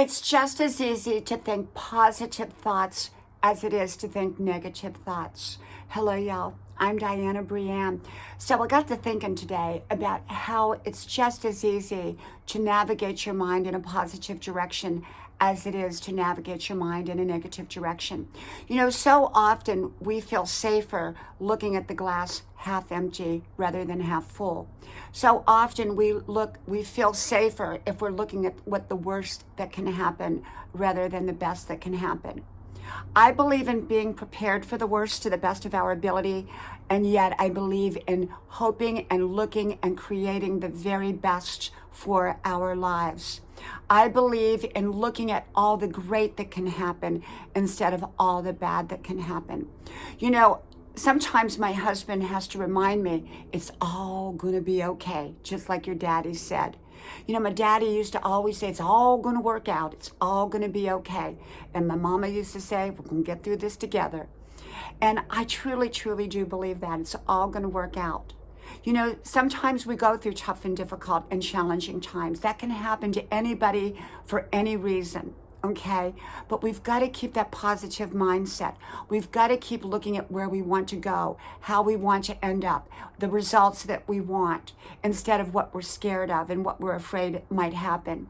It's just as easy to think positive thoughts as it is to think negative thoughts. Hello, y'all. I'm Diana Brienne. So I got to thinking today about how it's just as easy to navigate your mind in a positive direction as it is to navigate your mind in a negative direction. You know, so often we feel safer looking at the glass half empty rather than half full. So often we feel safer if we're looking at what the worst that can happen rather than the best that can happen. I believe in being prepared for the worst to the best of our ability, and yet I believe in hoping and looking and creating the very best for our lives. I believe in looking at all the great that can happen instead of all the bad that can happen. You know, sometimes my husband has to remind me it's all going to be okay, just like your daddy said. You know, my daddy used to always say, it's all going to work out. It's all going to be okay. And my mama used to say, we're going to get through this together. And I truly, truly do believe that it's all going to work out. You know, sometimes we go through tough and difficult and challenging times. That can happen to anybody for any reason. Okay, but we've got to keep that positive mindset. We've got to keep looking at where we want to go, how we want to end up, the results that we want, instead of what we're scared of and what we're afraid might happen.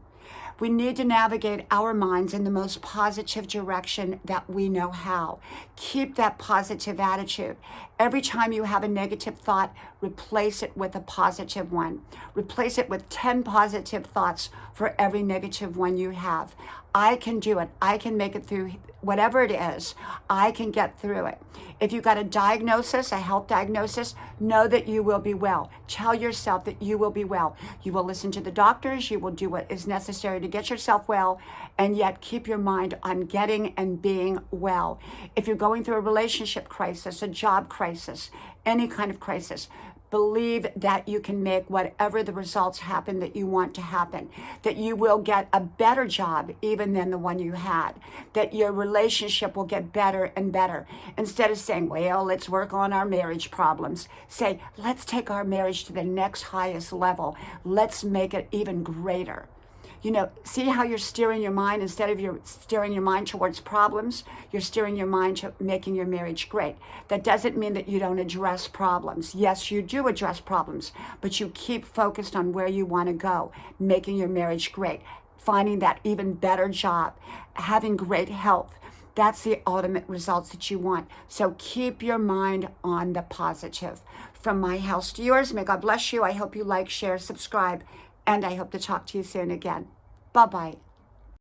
We need to navigate our minds in the most positive direction that we know how. Keep that positive attitude. Every time you have a negative thought, replace it with a positive one. Replace it with 10 positive thoughts for every negative one you have. I can do it. I can make it through whatever it is. I can get through it. If you got a diagnosis, a health diagnosis, know that you will be well. Tell yourself that you will be well. You will listen to the doctors. You will do what is necessary to get yourself well, and yet keep your mind on getting and being well. If you're going through a relationship crisis, a job crisis, any kind of crisis, believe that you can make whatever the results happen that you want to happen, that you will get a better job even than the one you had, that your relationship will get better and better. Instead of saying, well, let's work on our marriage problems, say, let's take our marriage to the next highest level. Let's make it even greater. You know, see how you're steering your mind. Instead of you're steering your mind towards problems, you're steering your mind to making your marriage great. That doesn't mean that you don't address problems. Yes, you do address problems, but you keep focused on where you want to go, making your marriage great, finding that even better job, having great health. That's the ultimate results that you want. So keep your mind on the positive. From my house to yours, may God bless you. I hope you like, share, subscribe, and I hope to talk to you soon again. Bye-bye.